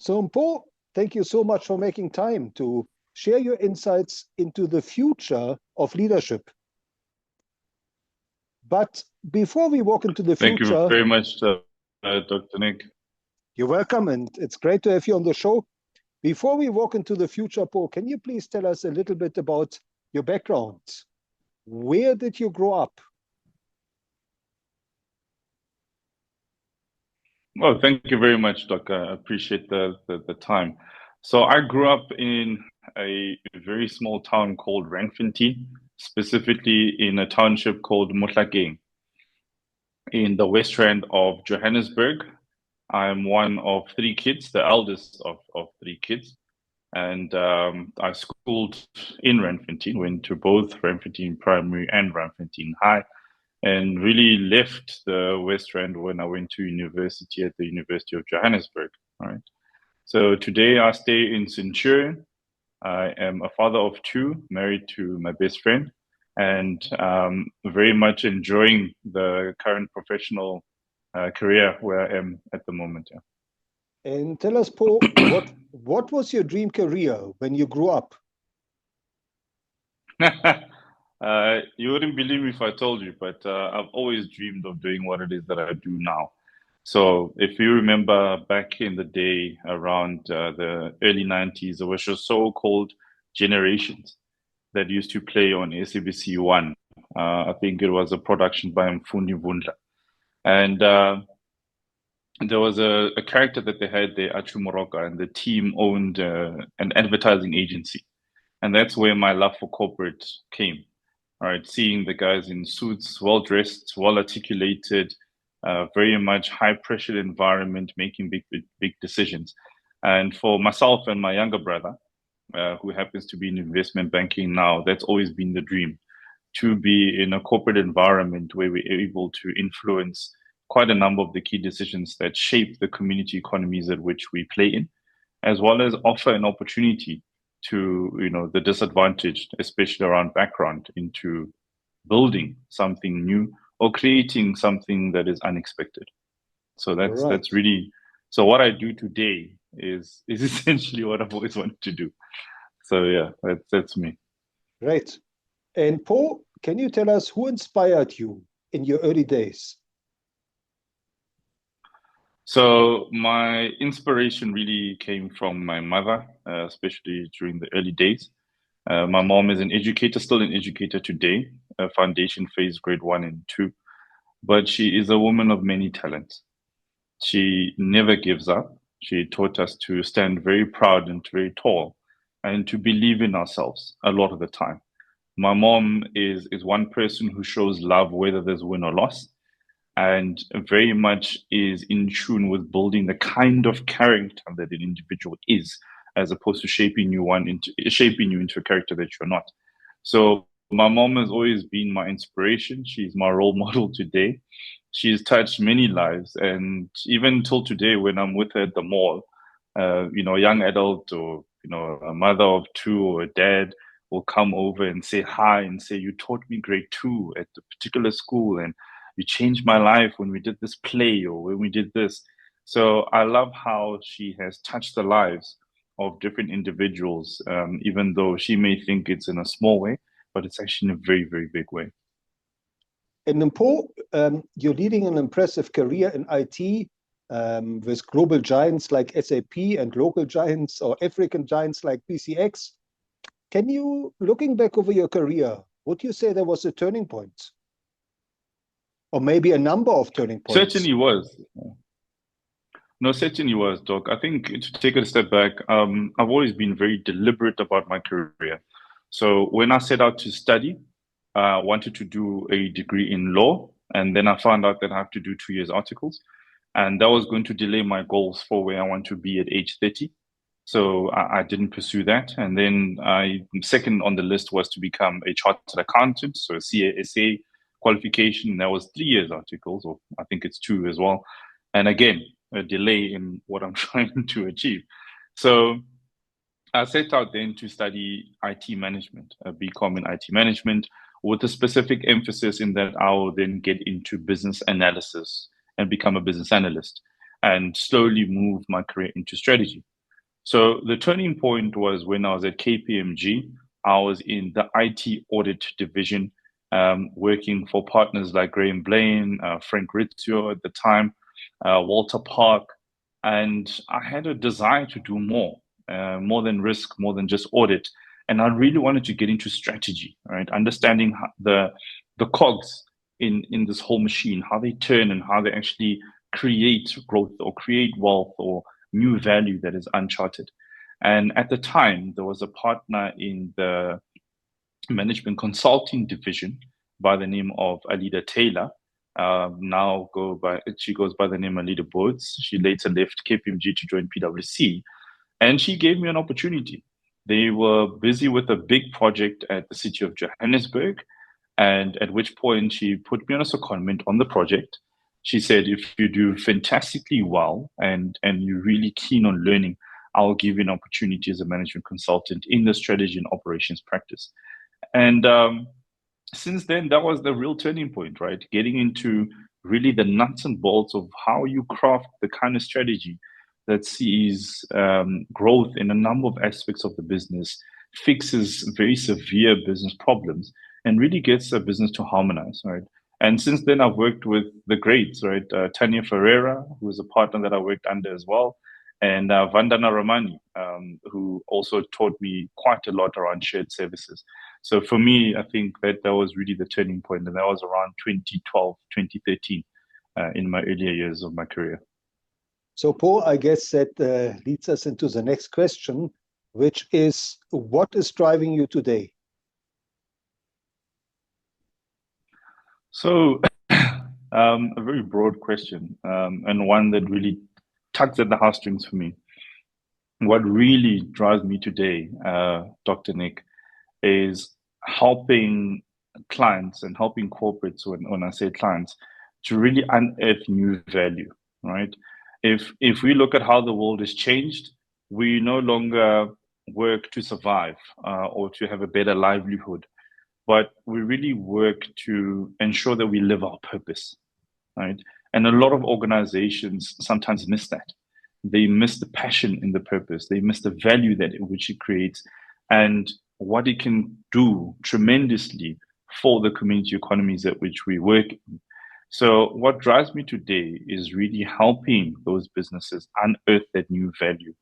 So, Mpho, thank you so much for making time to share your insights into the future of leadership. But before we walk into the Thank you future, very much, Dr. Nick. you're welcome, and it's great to have you on the show. Before we walk into the future, Mpho, can you please tell us a little bit about your background? Where did you grow up? Well, thank you very much, Doc. I appreciate the time. So I grew up in a very small town called Randfontein, specifically in a township called Mohlakeng in the west rand of Johannesburg. I'm one of three kids, the eldest of three kids. And I schooled in Randfontein, went to both Randfontein Primary and Randfontein High, and really left the West Rand when I went to university at the University of Johannesburg. Right. So today I stay in Centurion. I am a father of two, married to my best friend, and very much enjoying the current professional career where I am at the moment. Yeah. And tell us, Mpho, what was your dream career when you grew up? You wouldn't believe me if I told you, but I've always dreamed of doing what it is that I do now. So if you remember back in the day around the early 90s, there was just so-called Generations that used to play on SABC One. I think it was a production by Mpho. And there was a character that they had there, Achu Moroka, and the team owned an advertising agency. And that's where my love for corporate came. All right, seeing the guys in suits, well dressed, well articulated, very much high pressure environment, making big decisions. And for myself and my younger brother, who happens to be in investment banking now, that's always been the dream, to be in a corporate environment where we're able to influence quite a number of the key decisions that shape the community economies at which we play in, as well as offer an opportunity to the disadvantaged, especially around background, into building something new or creating something that is unexpected. So that's really, so what I do today is essentially what I've always wanted to do. So yeah, that's me. Right. And Mpho, can you tell us who inspired you in your early days? So my inspiration really came from my mother, especially during the early days. My mom is an educator, still an educator today, foundation phase grade 1 and 2, but she is a woman of many talents. She never gives up. She taught us to stand very proud and very tall and to believe in ourselves a lot of the time. My mom is one person who shows love whether there's win or loss, and very much is in tune with building the kind of character that an individual is, as opposed to shaping you into a character that you're not. So my mom has always been my inspiration. She's my role model today. She's touched many lives, and even till today, when I'm with her at the mall, a young adult or a mother of two or a dad will come over and say hi and say, "You taught me grade 2 at the particular school, and you changed my life when we did this play or when we did this." So I love how she has touched the lives of different individuals, even though she may think it's in a small way, but it's actually in a very, very big way. And Mpho, you're leading an impressive career in IT with global giants like SAP and local giants or African giants like BCX. Can you, looking back over your career, would you say there was a turning point? Or maybe a number of turning points? Certainly was. No, certainly was, Doc. I think to take it a step back, I've always been very deliberate about my career. So when I set out to study, I wanted to do a degree in law, and then I found out that I have to do 2 years articles, and that was going to delay my goals for where I want to be at age 30. So I didn't pursue that. And then second on the list was to become a chartered accountant, so a CASA qualification. That was 3 years articles, or I think it's 2 as well. And again, a delay in what I'm trying to achieve. So I set out then to study IT management, a BCom in IT management, with a specific emphasis in that I will then get into business analysis and become a business analyst and slowly move my career into strategy. So the turning point was when I was at KPMG. I was in the IT audit division, working for partners like Graham Blaine, Frank Rizzio at the time, Walter Park, and I had a desire to do more than risk, more than just audit. And I really wanted to get into strategy, right? Understanding the cogs in this whole machine, how they turn and how they actually create growth or create wealth or new value that is uncharted. And at the time, there was a partner in the management consulting division by the name of Alida Taylor. She goes by the name Alida Boards. She later left KPMG to join PwC, and she gave me an opportunity. They were busy with a big project at the city of Johannesburg, and at which point she put me on a secondment on the project. She said, if you do fantastically well and you're really keen on learning, I'll give you an opportunity as a management consultant in the strategy and operations practice. And since then, that was the real turning point, right? Getting into really the nuts and bolts of how you craft the kind of strategy that sees growth in a number of aspects of the business, fixes very severe business problems, and really gets a business to harmonize, right? And since then, I've worked with the greats, right? Tanya Ferreira, who is a partner that I worked under as well, and Vandana Ramani, who also taught me quite a lot around shared services. So for me, I think that was really the turning point, and that was around 2012, 2013, in my earlier years of my career. So, Paul, I guess that leads us into the next question, which is, what is driving you today? So, a very broad question, and one that really tugs at the heartstrings for me. What really drives me today, Dr. Nick, is helping clients and helping corporates, when I say clients, to really unearth new value, right? If we look at how the world has changed, we no longer work to survive or to have a better livelihood, but we really work to ensure that we live our purpose, right? And a lot of organizations sometimes miss that. They miss the passion in the purpose. They miss the value that which it creates and what it can do tremendously for the community economies at which we work in. So what drives me today is really helping those businesses unearth that new value,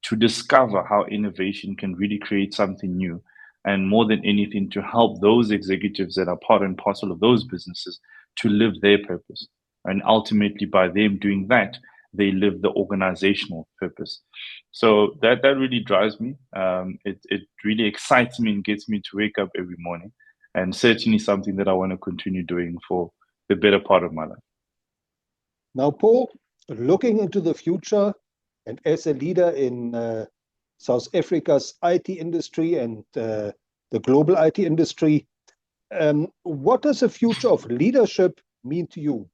to discover how innovation can really create something new, and more than anything, to help those executives that are part and parcel of those businesses to live their purpose. And ultimately, by them doing that, they live the organizational purpose. So that really drives me. It really excites me and gets me to wake up every morning, and certainly something that I want to continue doing for the better part of my life. Now, Paul, looking into the future and as a leader in South Africa's IT industry and the global IT industry, what does the future of leadership mean to you?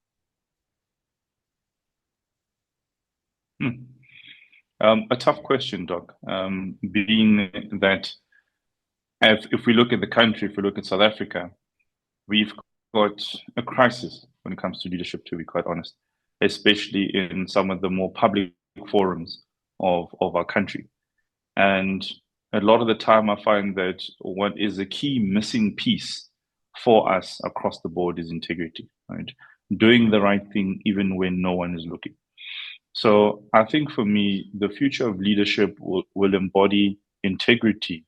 A tough question, Doc, being that if we look at the country, if we look at South Africa, we've got a crisis when it comes to leadership, to be quite honest, especially in some of the more public forums of our country. And a lot of the time, I find that what is a key missing piece for us across the board is integrity, right? Doing the right thing even when no one is looking. So I think for me, the future of leadership will embody integrity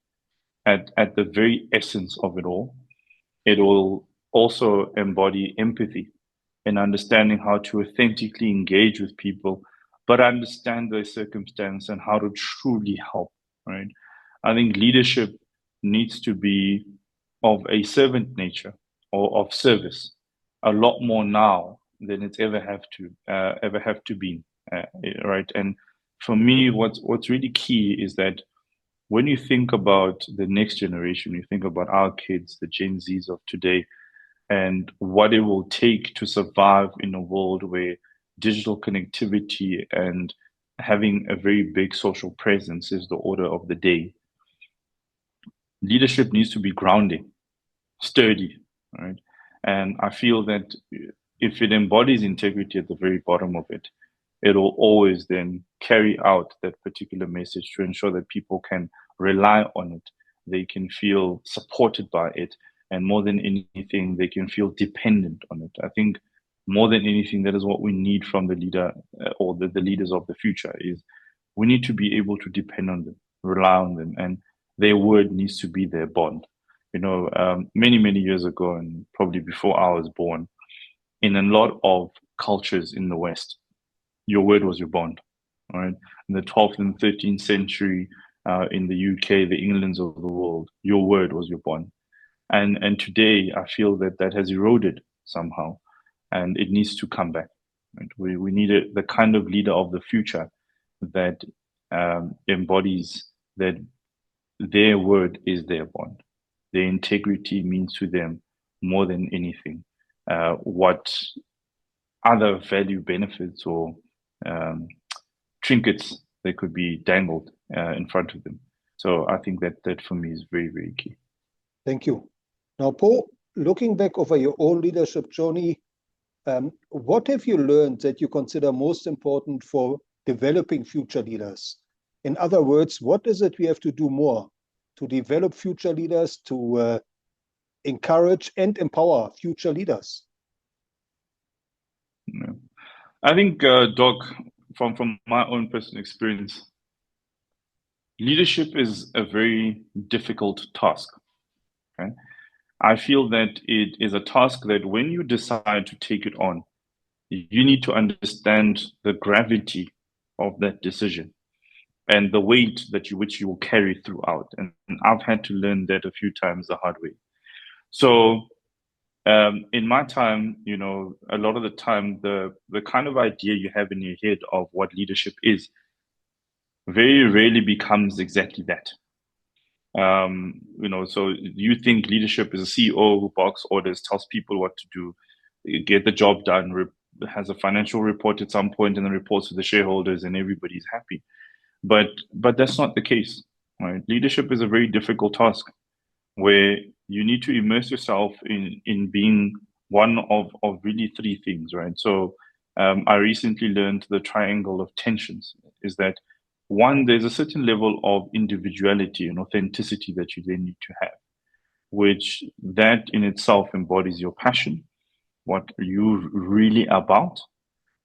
at the very essence of it all. It will also embody empathy and understanding how to authentically engage with people, but understand their circumstance and how to truly help, right? I think leadership needs to be of a servant nature or of service a lot more now than it's ever have to be, right? And for me, what's really key is that when you think about the next generation, you think about our kids, the Gen Zs of today, and what it will take to survive in a world where digital connectivity and having a very big social presence is the order of the day. Leadership needs to be grounding, sturdy, right? And I feel that if it embodies integrity at the very bottom of it, it'll always then carry out that particular message to ensure that people can rely on it. They can feel supported by it. And more than anything, they can feel dependent on it. I think more than anything, that is what we need from the leader or the leaders of the future is we need to be able to depend on them, rely on them, and their word needs to be their bond. Many, many years ago, and probably before I was born, in a lot of cultures in the West, your word was your bond. All right. In the 12th and 13th century, in the UK, the Englands of the world, your word was your bond. And today, I feel that that has eroded somehow, and it needs to come back. Right? We need the kind of leader of the future that embodies that their word is their bond. Their integrity means to them more than anything. What other value benefits or um, trinkets that could be dangled in front of them. So I think that for me is very, very key. Thank you. Now, Mpho, looking back over your own leadership journey, what have you learned that you consider most important for developing future leaders? In other words, what is it we have to do more to develop future leaders, to encourage and empower future leaders? Yeah. I think, Doc, from my own personal experience, leadership is a very difficult task. Okay? I feel that it is a task that when you decide to take it on, you need to understand the gravity of that decision and the weight which you will carry throughout. And I've had to learn that a few times the hard way. So in my time, a lot of the time, the kind of idea you have in your head of what leadership is very rarely becomes exactly that. So you think leadership is a CEO who barks orders, tells people what to do, get the job done, has a financial report at some point, and then reports to the shareholders, and everybody's happy. But that's not the case, right? Leadership is a very difficult task where you need to immerse yourself in being one of really three things, right? So I recently learned the triangle of tensions is that one, there's a certain level of individuality and authenticity that you then need to have, which that in itself embodies your passion, what you really about.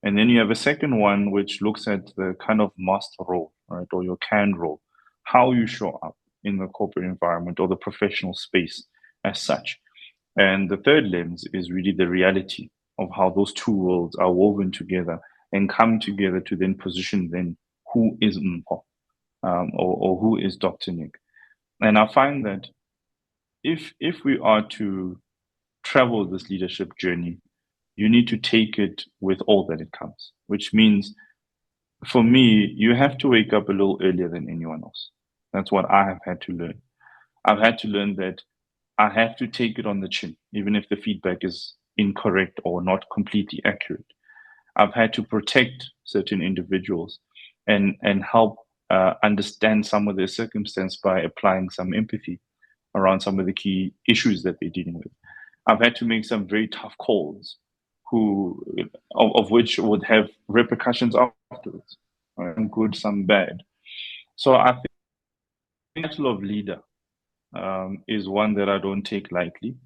And then you have a second one, which looks at the kind of master role, right, or your can role, how you show up in the corporate environment or the professional space as such. And the third lens is really the reality of how those two worlds are woven together and come together to then position then who is Mpho, or who is Dr. Nick. And I find that if we are to travel this leadership journey, you need to take it with all that it comes, which means for me, you have to wake up a little earlier than anyone else. That's what I have had to learn. I've had to learn that I have to take it on the chin, even if the feedback is incorrect or not completely accurate. I've had to protect certain individuals and help understand some of their circumstance by applying some empathy around some of the key issues that they're dealing with. I've had to make some very tough calls, who of which would have repercussions afterwards, right? Some good, some bad. So I think the title of leader is one that I don't take lightly.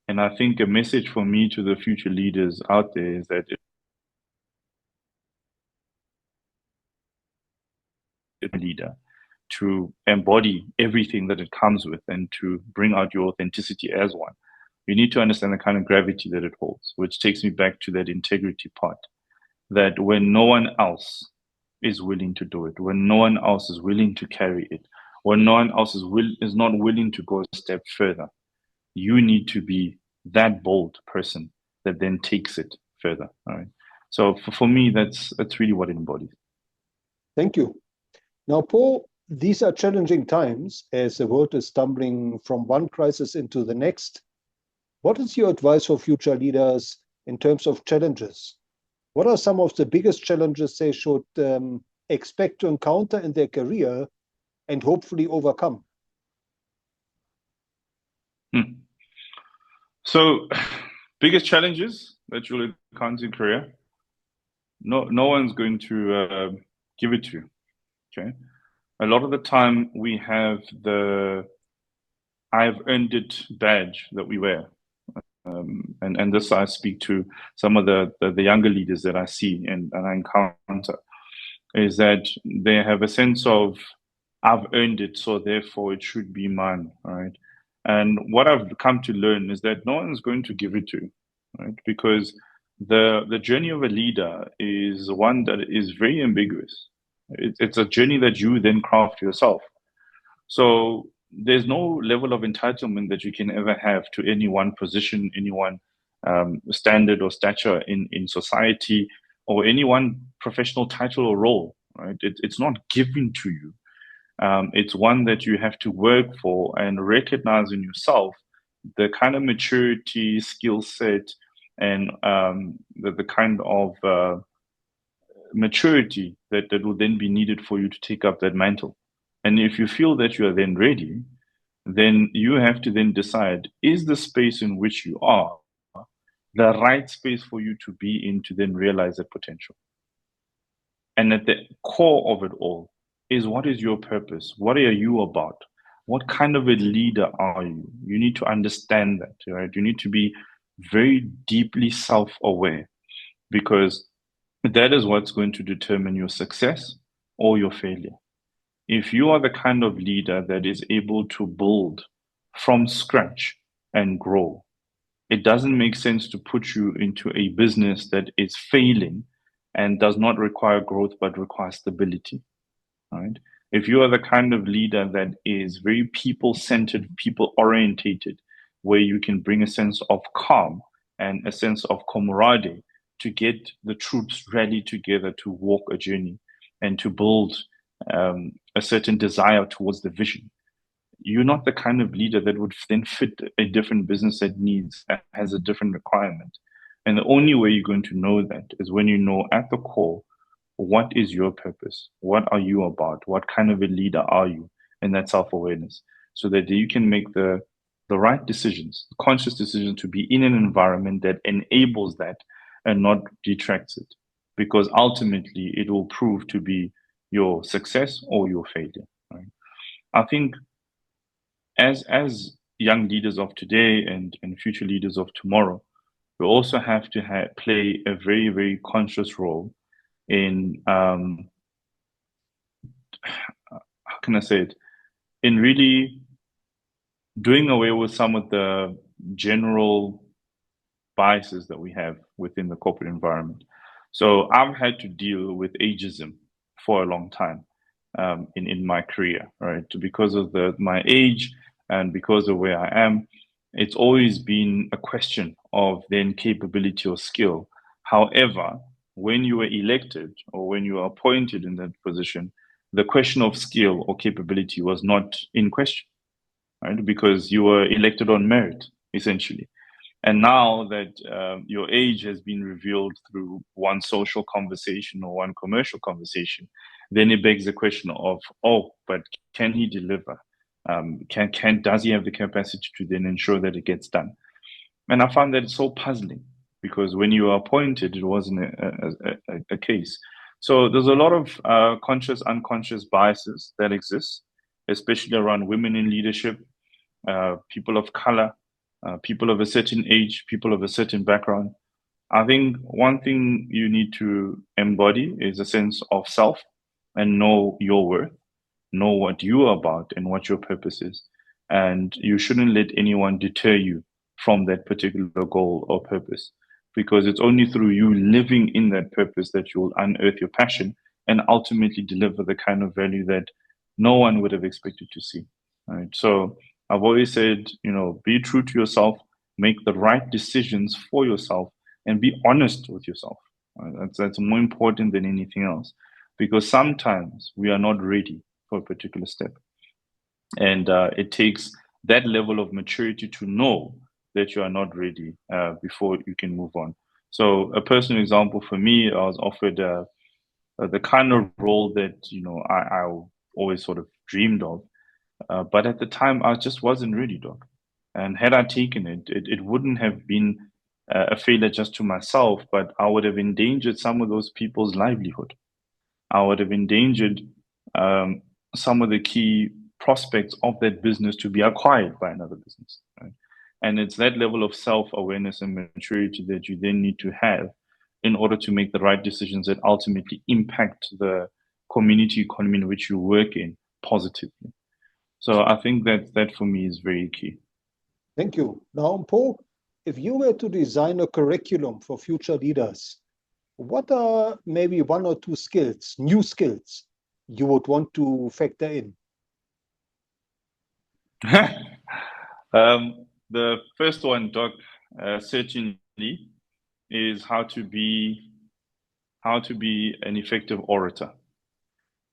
And I think a message for me to the future leaders out there is that it's a leader to embody everything that it comes with and to bring out your authenticity as one. You need to understand the kind of gravity that it holds, which takes me back to that integrity part. That when no one else is willing to do it, when no one else is willing to carry it, when no one else is not willing to go a step further, you need to be that bold person that then takes it further. All right. So for me, that's really what it embodies. Thank you. Now, Mpho, these are challenging times as the world is stumbling from one crisis into the next. What is your advice for future leaders in terms of challenges? What are some of the biggest challenges they should expect to encounter in their career and hopefully overcome? So, biggest challenges that you'll encounter in career. no one's going to give it to you. Okay. A lot of the time we have the I've earned it badge that we wear. And this I speak to some of the younger leaders that I see and I encounter, is that they have a sense of I've earned it, so therefore it should be mine, right? And what I've come to learn is that no one's going to give it to you, right? Because the journey of a leader is one that is very ambiguous. It's a journey that you then craft yourself. So there's no level of entitlement that you can ever have to any one position, any one standard or stature in society, or any one professional title or role, right? It's not given to you. It's one that you have to work for and recognize in yourself the kind of maturity, skill set, and the kind of maturity that will then be needed for you to take up that mantle. And if you feel that you are then ready, then you have to then decide, is the space in which you are the right space for you to be in to then realize that potential? And at the core of it all is, what is your purpose? What are you about? What kind of a leader are you? You need to understand that, right? You need to be very deeply self-aware, because that is what's going to determine your success or your failure. If you are the kind of leader that is able to build from scratch and grow, it doesn't make sense to put you into a business that is failing and does not require growth but requires stability, right? If you are the kind of leader that is very people centered, people orientated, where you can bring a sense of calm and a sense of camaraderie to get the troops ready together to walk a journey and to build a certain desire towards the vision, you're not the kind of leader that would then fit a different business that needs has a different requirement. And the only way you're going to know that is when you know at the core, what is your purpose? What are you about? What kind of a leader are you? And that self-awareness, so that you can make the right decisions, conscious decisions, to be in an environment that enables that and not detracts it. Because ultimately it will prove to be your success or your failure. Right? I think as young leaders of today and future leaders of tomorrow, we also have to play a very, very conscious role in how can I say it? In really doing away with some of the general biases that we have within the corporate environment. So I've had to deal with ageism for a long time in my career, right? Because of my age and because of where I am, it's always been a question of then capability or skill. However, when you were elected or when you were appointed in that position, the question of skill or capability was not in question, right? Because you were elected on merit, essentially. And now that your age has been revealed through one social conversation or one commercial conversation, then it begs the question of, oh, but can he deliver? Does he have the capacity to then ensure that it gets done? And I found that it's so puzzling, because when you were appointed, it wasn't a case. So there's a lot of conscious, unconscious biases that exist, especially around women in leadership, people of color, people of a certain age, people of a certain background. I think one thing you need to embody is a sense of self and know your worth, know what you are about and what your purpose is. And you shouldn't let anyone deter you from that particular goal or purpose, because it's only through you living in that purpose that you will unearth your passion and ultimately deliver the kind of value that no one would have expected to see. Right. So I've always said, be true to yourself, make the right decisions for yourself, and be honest with yourself. Right? That's more important than anything else, because sometimes we are not ready for a particular step, and it takes that level of maturity to know that you are not ready before you can move on. So a personal example for me, I was offered the kind of role that I always sort of dreamed of, but at the time I just wasn't ready, doc. And had I taken it, it wouldn't have been a failure just to myself, but I would have endangered some of those people's livelihood. I would have endangered um, some of the key prospects of that business to be acquired by another business. Right? And it's that level of self-awareness and maturity that you then need to have in order to make the right decisions that ultimately impact the community economy in which you work in positively. So I think that that for me is very key. Thank you. Now, Mpho, if you were to design a curriculum for future leaders, what are maybe one or two skills, new skills, you would want to factor in? The first one, Doc, certainly is how to be an effective orator.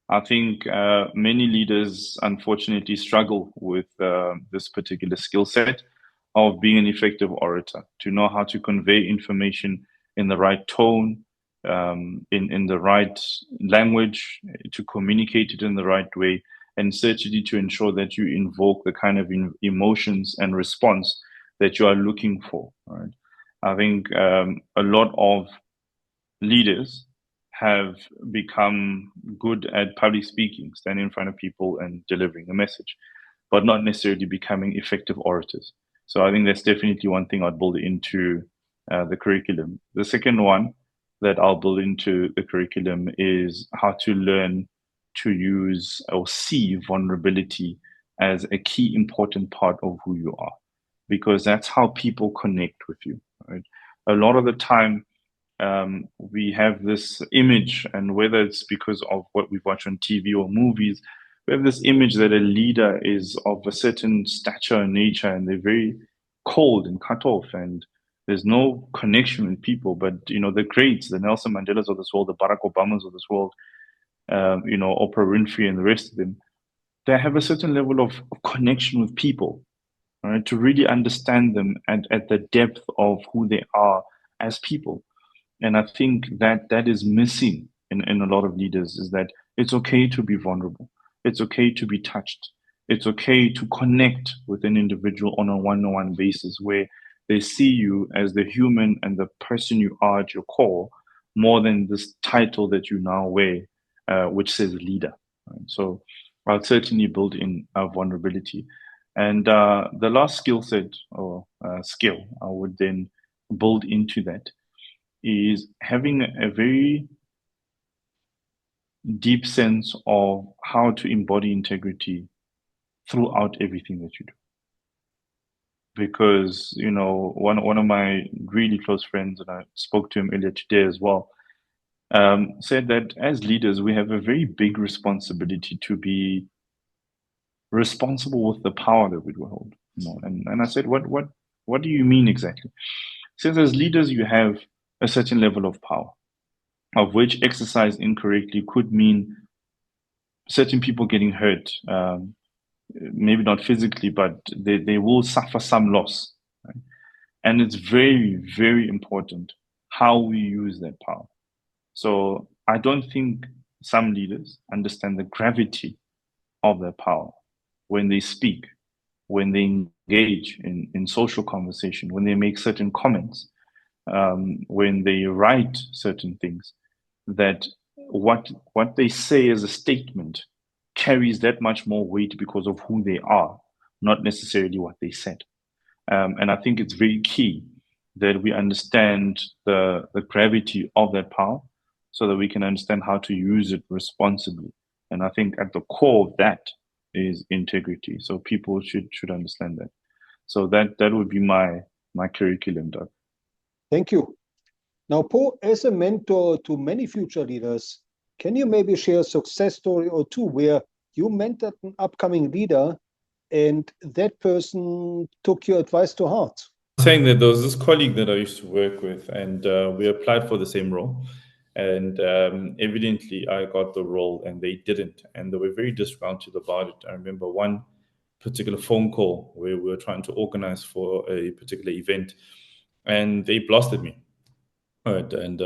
I think many leaders unfortunately struggle with this particular skill set of being an effective orator, to know how to convey information in the right tone, in the right language, to communicate it in the right way, and certainly to ensure that you invoke the kind of emotions and response that you are looking for. Right? I think a lot of leaders have become good at public speaking, standing in front of people and delivering a message, but not necessarily becoming effective orators. So I think that's definitely one thing I'd build into the curriculum. The second one that I'll build into the curriculum is how to learn to use or see vulnerability as a key important part of who you are, because that's how people connect with you. Right? A lot of the time, we have this image, and whether it's because of what we watch on TV or movies, we have this image that a leader is of a certain stature and nature, and they're very cold and cut off, and there's no connection with people. But the greats, the Nelson Mandelas of this world, the Barack Obamas of this world, Oprah Winfrey and the rest of them, they have a certain level of connection with people, right? To really understand them and at the depth of who they are as people. And I think that that is missing in a lot of leaders, is that it's okay to be vulnerable. It's okay to be touched. It's okay to connect with an individual on a one-on-one basis where they see you as the human and the person you are at your core, more than this title that you now wear, which says leader. Right? So I'll certainly build in vulnerability. And the last skill set or skill I would then build into that is having a very deep sense of how to embody integrity throughout everything that you do. Because, one of my really close friends, and I spoke to him earlier today as well, said that as leaders, we have a very big responsibility to be responsible with the power that we hold. And I said, what do you mean exactly? He says, as leaders, you have a certain level of power, of which exercise incorrectly could mean certain people getting hurt, maybe not physically, but they will suffer some loss. Right? And it's very, very important how we use that power. So I don't think some leaders understand the gravity of their power when they speak, when they engage in social conversation, when they make certain comments, when they write certain things, that what they say as a statement carries that much more weight because of who they are, not necessarily what they said. And I think it's very key that we understand the gravity of that power so that we can understand how to use it responsibly. And I think at the core of that is integrity. So people should understand that. So that would be my curriculum, Doug. Thank you. Now, Mpho, as a mentor to many future leaders, can you maybe share a success story or two where you mentored an upcoming leader and that person took your advice to heart? Saying that there was this colleague that I used to work with, and we applied for the same role. And evidently, I got the role and they didn't. And they were very disgruntled about it. I remember one particular phone call where we were trying to organize for a particular event, and they blasted me. Right. And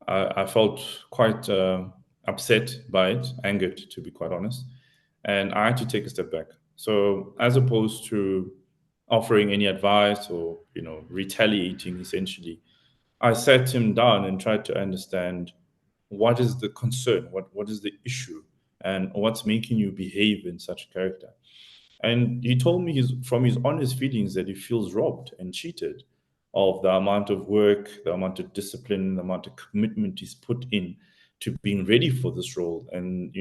I felt quite upset by it, angered, to be quite honest. And I had to take a step back. So, as opposed to offering any advice or, retaliating essentially. I sat him down and tried to understand what is the concern, what is the issue, and what's making you behave in such a character. And he told me from his honest feelings that he feels robbed and cheated of the amount of work, the amount of discipline, the amount of commitment he's put in to being ready for this role. And,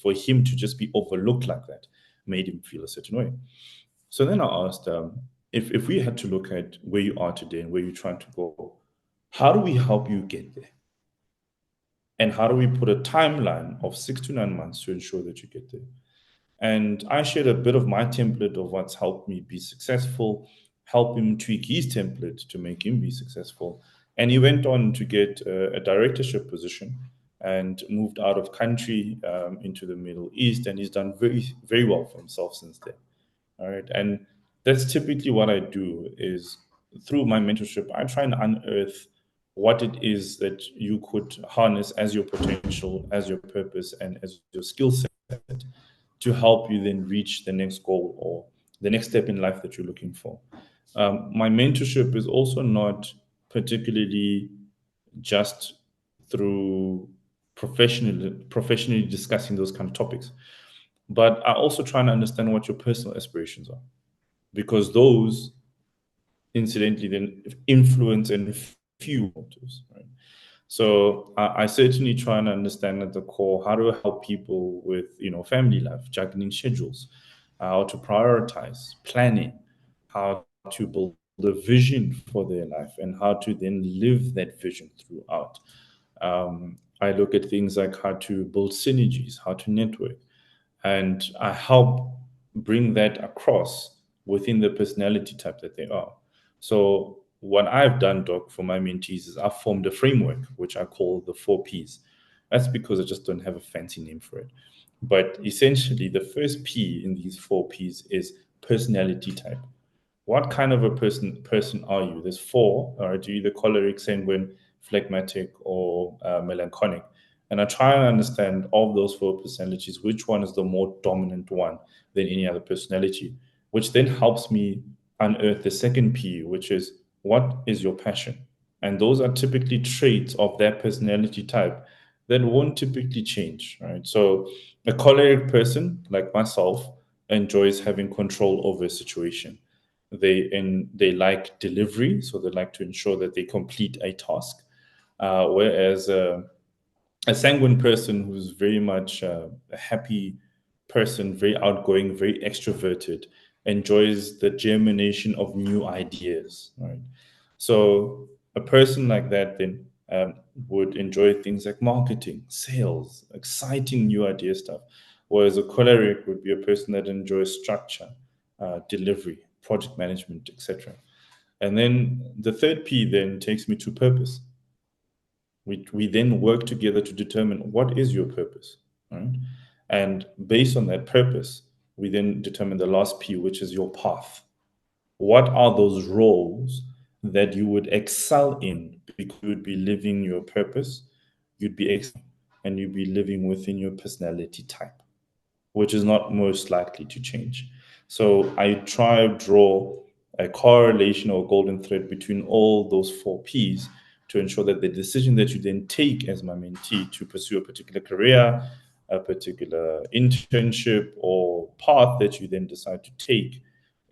for him to just be overlooked like that made him feel a certain way. So then I asked, if we had to look at where you are today and where you're trying to go, how do we help you get there? And how do we put a timeline of 6 to 9 months to ensure that you get there? And I shared a bit of my template of what's helped me be successful, help him tweak his template to make him be successful. And he went on to get a directorship position and moved out of country into the Middle East. And he's done very, very well for himself since then. All right. And that's typically what I do is through my mentorship, I try and unearth what it is that you could harness as your potential, as your purpose, and as your skill set to help you then reach the next goal or the next step in life that you're looking for. My mentorship is also not particularly just through professionally discussing those kind of topics, but I also try and understand what your personal aspirations are, because those incidentally then influence and fuel motives, right? So I certainly try and understand at the core how to help people with family life, juggling schedules, how to prioritize, planning, how to build a vision for their life, and how to then live that vision throughout. I look at things like how to build synergies, how to network, and I help bring that across within the personality type that they are. So what I've done, Doc, for my mentees is I've formed a framework which I call the 4 Ps. That's because I just don't have a fancy name for it. But essentially, the first P in these 4 Ps is personality type. What kind of a person are you? There's four. All right, you're either choleric, sanguine, phlegmatic, or melancholic. And I try and understand of those four personalities, which one is the more dominant one than any other personality, which then helps me unearth the second P, which is what is your passion? And those are typically traits of that personality type that won't typically change, right? So a choleric person like myself enjoys having control over a situation. They like delivery, so they like to ensure that they complete a task. Whereas a sanguine person who's very much a happy person, very outgoing, very extroverted, enjoys the germination of new ideas, right? So a person like that then would enjoy things like marketing, sales, exciting new idea stuff. Whereas a choleric would be a person that enjoys structure, delivery, project management, etc. And then the third P then takes me to purpose. We then work together to determine what is your purpose, right? And based on that purpose, we then determine the last P, which is your path. What are those roles that you would excel in because you would be living your purpose, you'd be and you'd be living within your personality type, which is not most likely to change. So I try to draw a correlation or golden thread between all those 4 Ps to ensure that the decision that you then take as my mentee to pursue a particular career, a particular internship, or path that you then decide to take,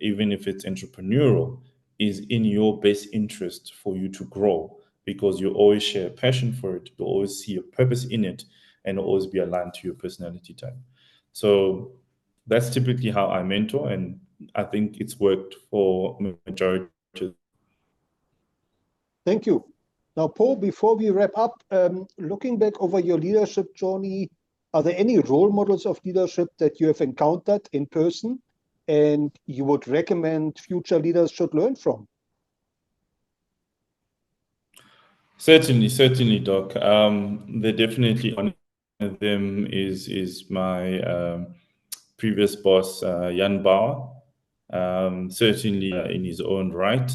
even if it's entrepreneurial, is in your best interest for you to grow, because you always share a passion for it, you always see a purpose in it, and always be aligned to your personality type. So that's typically how I mentor, and I think it's worked for majority. Thank you. Now, Paul, before we wrap up, looking back over your leadership journey, are there any role models of leadership that you have encountered in person and you would recommend future leaders should learn from? Certainly, Doc. They definitely one of them is my previous boss, Jan Bauer. Certainly in his own right.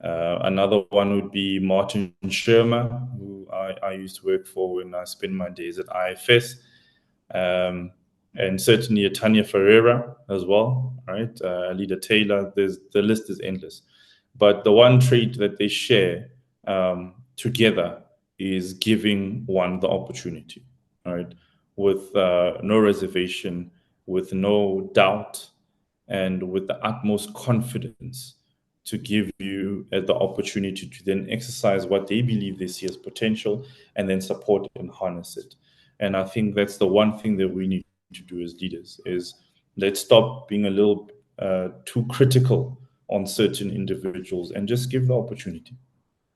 Another one would be Martin Shermer, who I used to work for when I spent my days at IFS. Um, and certainly a Tanya Ferreira as well, right? Alida Taylor. The list is endless, but the one trait that they share together is giving one the opportunity, right? With no reservation, with no doubt, and with the utmost confidence to give you the opportunity to then exercise what they believe they see as potential and then support and harness it. And I think that's the one thing that we need to do as leaders is let's stop being a little too critical on certain individuals and just give the opportunity.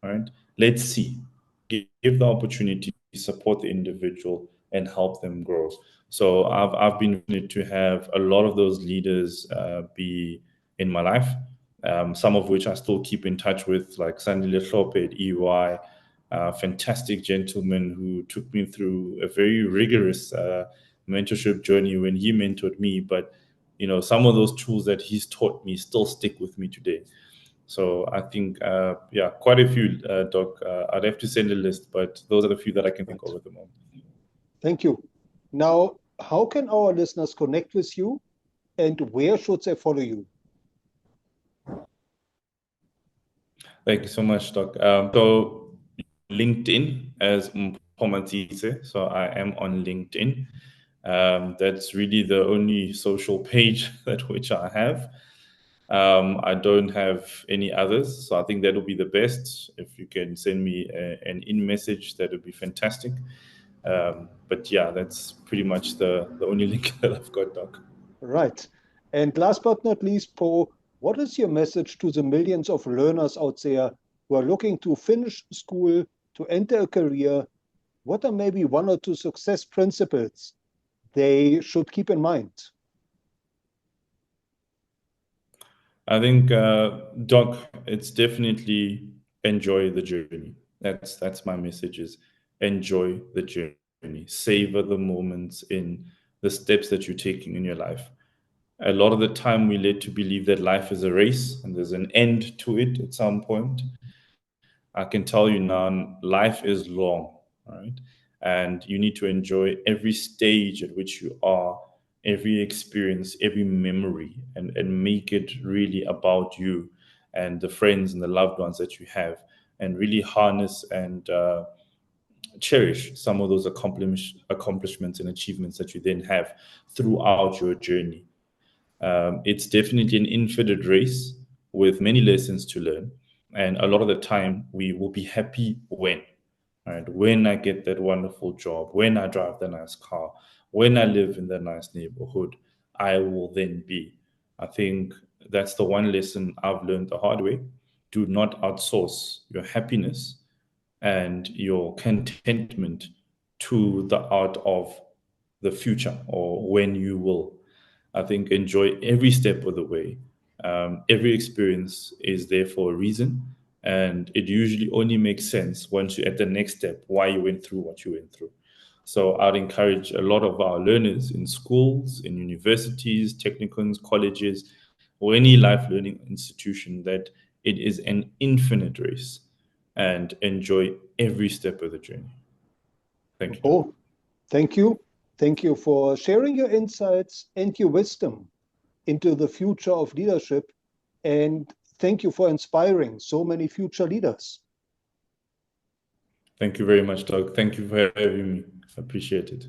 All right. Let's see. Give the opportunity, support the individual, and help them grow. So I've been fortunate to have a lot of those leaders be in my life. Some of which I still keep in touch with, like Sandile Hlope at EY, fantastic gentleman who took me through a very rigorous mentorship journey when he mentored me. But some of those tools that he's taught me still stick with me today. So I think, yeah, quite a few, Doc. I'd have to send a list, but those are the few that I can think of at the moment. Thank you. Now, how can our listeners connect with you, and where should they follow you? Thank you so much, Doc. So LinkedIn as Mpho Matsitse. So I am on LinkedIn. That's really the only social page that which I have. I don't have any others, so I think that will be the best. If you can send me an in message, that would be fantastic. But yeah, that's pretty much the only link that I've got, Doc. Right. And last but not least, Mpho, what is your message to the millions of learners out there who are looking to finish school, to enter a career? What are maybe one or two success principles they should keep in mind? I think, Doc, it's definitely enjoy the journey. That's my message is enjoy the journey. Savor the moments in the steps that you're taking in your life. A lot of the time we're led to believe that life is a race and there's an end to it at some point. I can tell you now, life is long, right? And you need to enjoy every stage at which you are, every experience, every memory, and make it really about you and the friends and the loved ones that you have, and really harness and cherish some of those accomplishments and achievements that you then have throughout your journey. It's definitely an infinite race with many lessons to learn. And a lot of the time, we will be happy when, right? When I get that wonderful job, when I drive the nice car, when I live in the nice neighborhood, I will then be. I think that's the one lesson I've learned the hard way. Do not outsource your happiness and your contentment to the art of the future or when you will. I think enjoy every step of the way. Every experience is there for a reason, and it usually only makes sense once you're at the next step why you went through what you went through. So I'd encourage a lot of our learners in schools, in universities, technicums, colleges, or any life learning institution that it is an infinite race and enjoy every step of the journey. Thank you, Doc. Oh, thank you. Thank you for sharing your insights and your wisdom into the future of leadership. And thank you for inspiring so many future leaders. Thank you very much, Doug. Thank you for having me. I appreciate it.